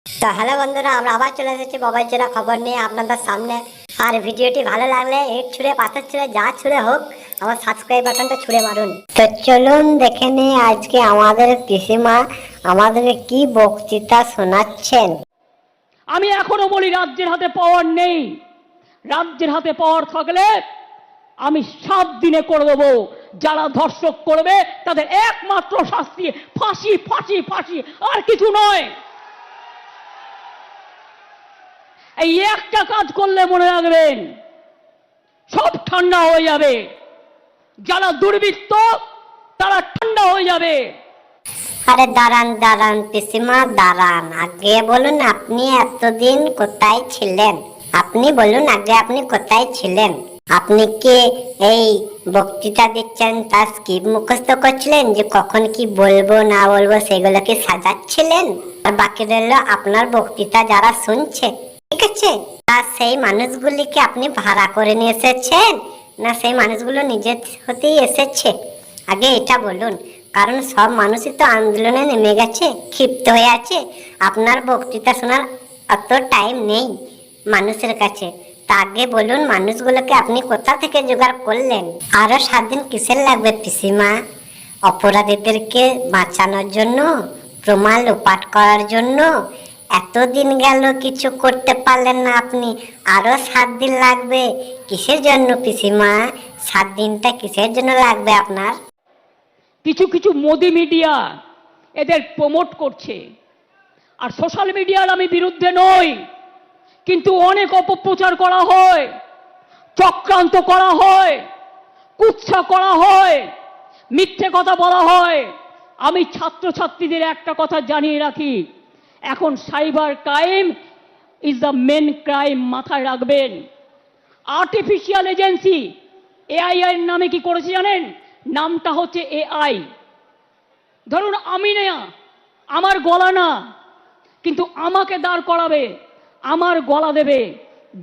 তো হ্যালো বন্ধুরা, আমরা আবার চলে এসেছি মোবাইল চোরা খবর নিয়ে আপনাদের সামনে। আর ভিডিওটি ভালো লাগলে ইট ছুঁড়ে পাথর ছুঁড়ে যা ছুঁড়ে হোক আমার সাবস্ক্রাইব বাটনটা ছুঁড়ে মারুন। তো চলুন দেখে নিই আজকে আমাদের পিসিমা আমাদেরকে কি বক্তৃতা শোনাচ্ছেন। আমি এখনো বলি রাজ্যের হাতে পাওয়ার নেই। রাজ্যের হাতে পাওয়ার থাকলে আমি 7 দিনে করে দেবো। যারা ধর্ষক করবে তাদের একমাত্র শাস্তি ফাঁসি, ফাঁসি, ফাঁসি, আর কিছু নয়। এই একটা কাজ করলে মনে রাখবেন সব ঠান্ডা হয়ে যাবে। যারা দুর্বৃত্ত তারা ঠান্ডা হয়ে যাবে। আরে দাঁড়ান দাঁড়ান পিসিমা দাঁড়ান, আগে বলুন আপনি এতদিন কোথায় ছিলেন? আপনি বলুন আগে আপনি কোথায় ছিলেন? আপনি কি এই বক্তৃতা দিচ্ছেন তার স্ক্রিপ্ট মুখস্থ করছিলেন যে কখন কি বলবো না বলবো সেগুলো কি সাজাচ্ছিলেন? আর বাকি রইল আপনার বক্তৃতা যারা শুনছে, ঠিক আছে? আর সেই মানুষগুলিকে আপনি ভাড়া করে নিয়ে এসেছেন না সেই মানুষগুলো নিজের হতেই এসেছে? আগে এটা বলুন, কারণ সব মানুষই তো আন্দোলনে নেমে গেছে, ক্ষিপ্ত হয়ে আছে। আপনার বক্তৃতা শোনার অত টাইম নেই মানুষের কাছে। তা আগে বলুন মানুষগুলোকে আপনি কোথা থেকে জোগাড় করলেন? আরো 7 দিন কিসের লাগবে পিসিমা? অপরাধীদেরকে বাঁচানোর জন্য, প্রমাণ লোপাট করার জন্য? এতদিন গেল কিছু করতে পারলেন না আপনি, আরো 7 দিন লাগবে কিসের জন্য পিসিমা? 7 দিনটা কিসের জন্য লাগবে আপনার? কিছু কিছু মোদি মিডিয়া এদের প্রমোট করছে। আর সোশ্যাল মিডিয়ার আমি বিরুদ্ধে নই, কিন্তু অনেক অপপ্রচার করা হয়, চক্রান্ত করা হয়, কুৎসা করা হয়, মিথ্যে কথা বলা হয়। আমি ছাত্রছাত্রীদের একটা কথা জানিয়ে রাখি, এখন cyber crime is the main crime, মাথায় রাখবেন। আর্টিফিশিয়াল এজেন্সি এআই এর নামে কি করেছে জানেন? নামটা হচ্ছে এআই। ধরুন আমি না, আমার গলা না, কিন্তু আমাকে দাঁড় করাবে, আমার গলা দেবে,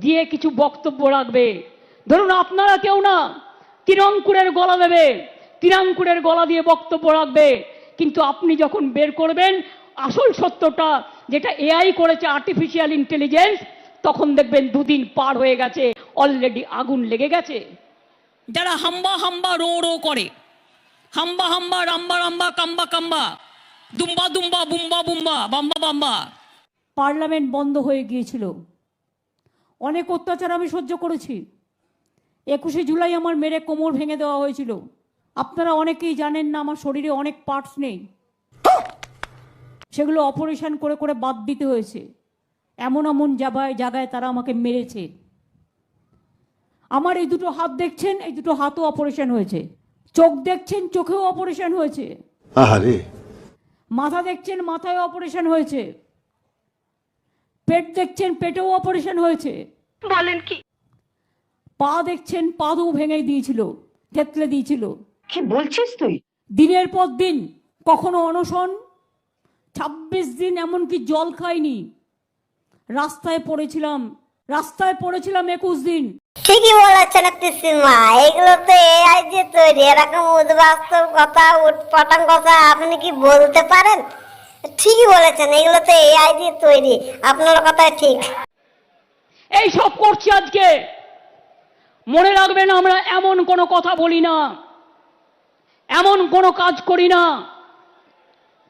দিয়ে কিছু বক্তব্য রাখবে। ধরুন আপনারা কেউ না, তিরঙ্কুরের গলা দেবে, তিরঙ্কুরের গলা দিয়ে বক্তব্য রাখবে, কিন্তু আপনি যখন বের করবেন আসল সত্যটা, যেটা এআই করেছে, আর্টিফিশিয়াল ইন্টেলিজেন্স, তখন দেখবেন 2 দিন পার হয়ে গেছে, অলরেডি আগুন লেগে গেছে। যারা হাম্বা হাম্বা রো রো করে, হাম্বা হাম্বা রাম্বা রাম্বা কাম্বা কাম্বা, দুম্বা দুম্বা বুম্বা বুম্বা বাম্বা বাম্বা। পার্লামেন্ট বন্ধ হয়ে গিয়েছিল, অনেক অত্যাচার আমি সহ্য করেছি। 21শে জুলাই আমার মেরে কোমর ভেঙে দেওয়া হয়েছিল। আপনারা অনেকেই জানেন না আমার শরীরে অনেক পার্টস নেই, সেগুলো অপারেশন করে করে বাদ দিতে হয়েছে। এমন এমন জায়গায় তারা আমাকে মেরেছে। আমার এই দুটো হাত দেখছেন, এই দুটো হাতও অপারেশন হয়েছে। চোখ দেখছেন, চোখেও অপারেশন হয়েছে। মাথা দেখছেন, মাথায় অপারেশন হয়েছে। পেট দেখছেন, পেটেও অপারেশন হয়েছে। বলেন কি? পা দেখছেন, পাও ভেঙে দিয়েছিল, থেতলে দিয়েছিল। কি বলছিস তুই? দিনের পর দিন, কখনো অনশন, 26 দিন এমনকি জল খাইনি। রাস্তায় পড়েছিলাম 21 দিন। ঠিকই বলেছেন পিসিমা, এগুলো তো এআই দিয়ে তৈরি। এরকম উদ্বাস্তব কথা, উটপটাং কথা আপনি কি বলতে পারেন? ঠিকই বলেছেন, এগুলো তো এআই দিয়ে তৈরি। আপনার কথা ঠিক। এই সব করছি আজকে। মনে রাখবেন আমরা এমন কোনো কথা বলি না, এমন কোনো কাজ করি না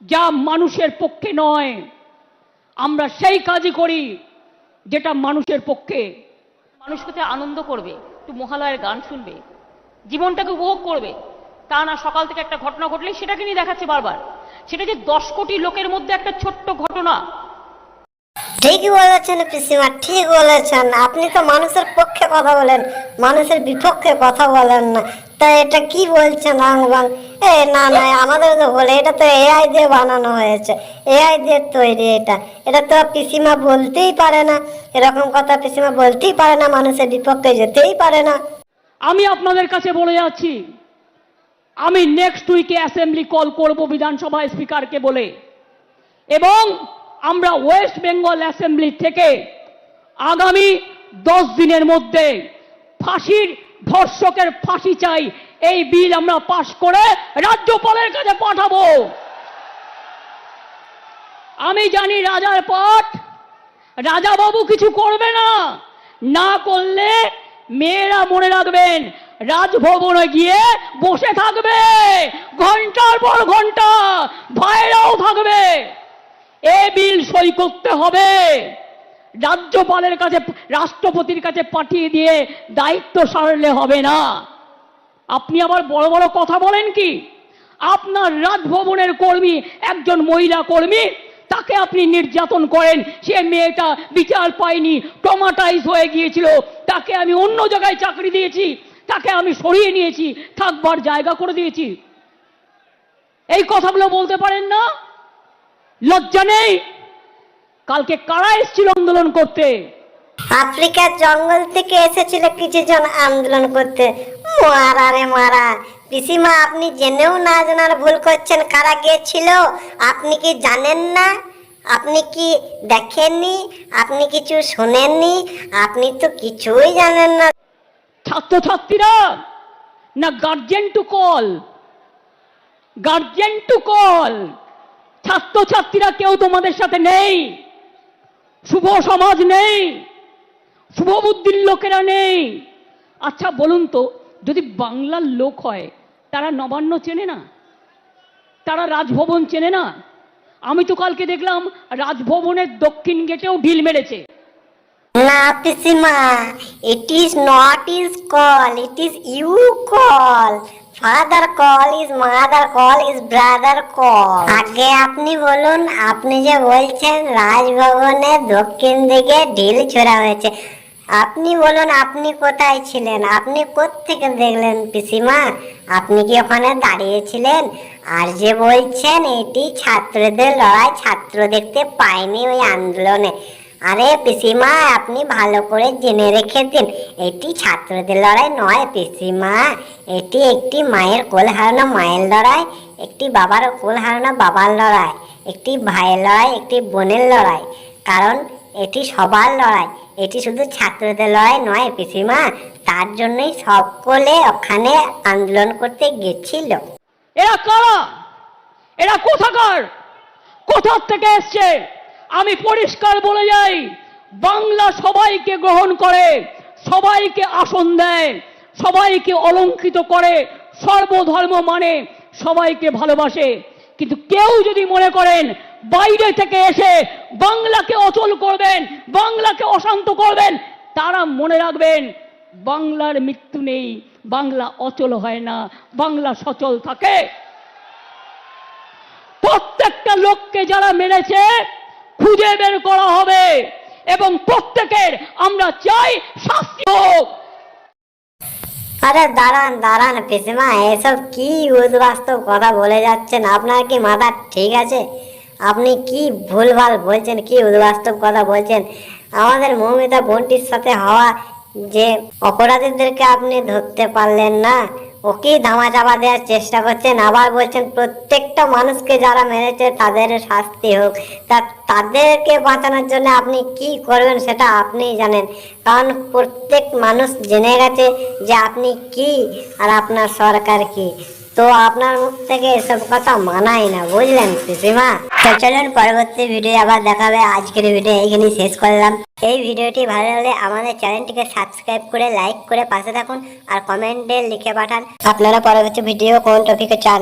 যা মানুষের পক্ষে নয়। আমরা সেই কাজই করি যেটা মানুষের পক্ষে। মানুষ কোথায় আনন্দ করবে, একটু মহালয়ের গান শুনবে, জীবনটাকে উপভোগ করবে, তা না সকাল থেকে একটা ঘটনা ঘটলে সেটাকে নিয়ে দেখাচ্ছে বারবার। সেটা যে 10 কোটি লোকের মধ্যে একটা ছোট্ট ঘটনা। ঠিকই বলেছেন পিসিমা, ঠিক বলেছেন। আপনি তো মানুষের পক্ষে কথা বলেন, মানুষের বিপক্ষে কথা বলেন না। তা এটা কি বলছেন আংবাং? না না, আমাদের তো বলে এটা তো এআই দিয়ে বানানো হয়েছে, এআই দিয়ে তৈরি। এটা তো পিসিমা বলতেই পারে না, এরকম কথা পিসিমা বলতেই পারে না, মানুষের বিপক্ষে যেতেই পারে না। আমি আপনাদের কাছে বলে যাচ্ছি, আমি নেক্সট উইকে অ্যাসেম্বলি কল করব বিধানসভা স্পিকারকে বলে, এবং আমরা ওয়েস্ট বেঙ্গল অ্যাসেম্বলি থেকে আগামী 10 দিনের মধ্যে ফাঁসির, ধর্ষকের ফাঁসি চাই, এই বিল আমরা পাশ করে রাজ্যপালের কাছে পাঠাবো। আমি জানি রাজার পট রাজা বাবু কিছু করবে না, না করলে মেয়েরা মনে রাখবেন রাজভবনে গিয়ে বসে থাকবে ঘন্টার পর ঘন্টা, ভাইরাও থাকবে। এ বিল সই করতে হবে, রাজ্যপালের কাছে রাষ্ট্রপতির কাছে পাঠিয়ে দিয়ে দায়িত্ব সারলে হবে না। আপনি আবার বড় বড় কথা বলেন কি? আপনার রাজভবনের কর্মী, একজন মহিলা কর্মী, তাকে আপনি নির্যাতন করেন, সে মেয়েটা বিচার পায়নি, ট্রমাটাইজ হয়ে গিয়েছিল, তাকে আমি অন্য জায়গায় চাকরি দিয়েছি, তাকে আমি সরিয়ে নিয়েছি, থাকবার জায়গা করে দিয়েছি। এই কথাগুলো বলতে পারেন না? লজ্জা নেই? কালকে কারা এসেছিল আন্দোলন করতে? আফ্রিকার জঙ্গল থেকে এসেছিল কিছু জন আন্দোলন করতে। মারা রে মারা। পিসিমা, আপনি জেনেও না জানার ভুল করছেন। কারা গিয়েছিল আপনি কি জানেন না? আপনি কি দেখেননি? আপনি কিছু শোনেননি? আপনি তো কিছুই জানেন না। ছাত্রছাত্রীরা না guardian to call, guardian to call. ছাত্রছাত্রীরা কেউ তোমাদের সাথে নেই, শুভ সমাজ নেই, শুভ বুদ্ধির লোকেরা নেই। আচ্ছা বলুন তো, যদি বাংলার লোক হয় তারা নবান্ন চেনে না? তারা রাজভবন চেনে না? আমি তো কালকে দেখলাম রাজভবনের দক্ষিণ গেটেও ঢিল মেরেছে। না পিসিমা, it is not his call, it is you call. Father call is mother call is brother call. আগে আপনি বলুন, আপনি যে বলছেন রাজভবনের দক্ষিণ দিকে ঢিল ছোড়া হয়েছে, আপনি বলুন আপনি কোথায় ছিলেন? আপনি কোত্থেকে দেখলেন পিসিমা? আপনি কি ওখানে দাঁড়িয়েছিলেন? আর যে বলছেন এটি ছাত্রদের লড়াই, ছাত্র দেখতে পাইনি ওই আন্দোলনে। আরে পিসিমা, আপনি ভালো করে জেনে রেখে দিন, এটি ছাত্রদের লড়াই নয় পিসিমা। এটি একটি মায়ের কোল হারানো মায়ের লড়াই, একটি বাবার কোল হারানো বাবার লড়াই, একটি ভাইয়ের লড়াই, একটি বোনের লড়াই। কারণ এটি সবার লড়াই, এটি শুধু ছাত্রদের লড়াই নয় পিসিমা। তার জন্যই সকলে ওখানে আন্দোলন করতে গেছিল। এরা কারা? এরা কোথাকার? কোথা থেকে এসছে? আমি পরিষ্কার বলে যাই, বাংলা সবাইকে গ্রহণ করে, সবাইকে আসন দেয়, সবাইকে অলঙ্কৃত করে, সর্বধর্ম মানে, সবাইকে ভালোবাসে। কিন্তু কেউ যদি মনে করেন বাইরে থেকে এসে বাংলাকে অচল করবেন, বাংলাকে অশান্ত করবেন, তারা মনে রাখবেন বাংলার মৃত্যু নেই, বাংলা অচল হয় না, বাংলা সচল থাকে। প্রত্যেকটা লোককে যারা মেরেছে খুঁজে বের করা হবে এবং প্রত্যেকের আমরা চাই শাস্তি হোক। আরে দাঁড়ান দাঁড়ান পিসিমা, এসব কি উদ্বাস্তব কথা বলে যাচ্ছেন? আপনার কি মাথা ঠিক আছে? আপনি কি ভুলভাল বলছেন, কি উদ্বাস্তব কথা বলছেন? আমাদের মৌমিতা বোনটির সাথে হওয়া যে অপরাধীদেরকে আপনি ধরতে পারলেন না, ওকে ধামাচাপা দেওয়ার চেষ্টা করছেন। আবার বলছেন প্রত্যেকটা মানুষকে যারা মেরেছে তাদের শাস্তি হোক। তাদেরকে বাঁচানোর জন্য আপনি কি করবেন সেটা আপনিই জানেন। কারণ প্রত্যেক মানুষ জেনে গেছে যে আপনি কি আর আপনার সরকার কি। তো আপনার মুখ থেকে এসব কথা মানায় না, বুঝলেন পিসিমা? তো চলুন পরবর্তী ভিডিও আবার দেখাবে। আজকের ভিডিও এইখানে শেষ করলাম। এই ভিডিওটি ভালো লাগলে আমাদের চ্যানেলটিকে সাবস্ক্রাইব করে লাইক করে পাশে থাকুন আর কমেন্টে লিখে পাঠান আপনারা পরবর্তী ভিডিও কোন টপিকে চান।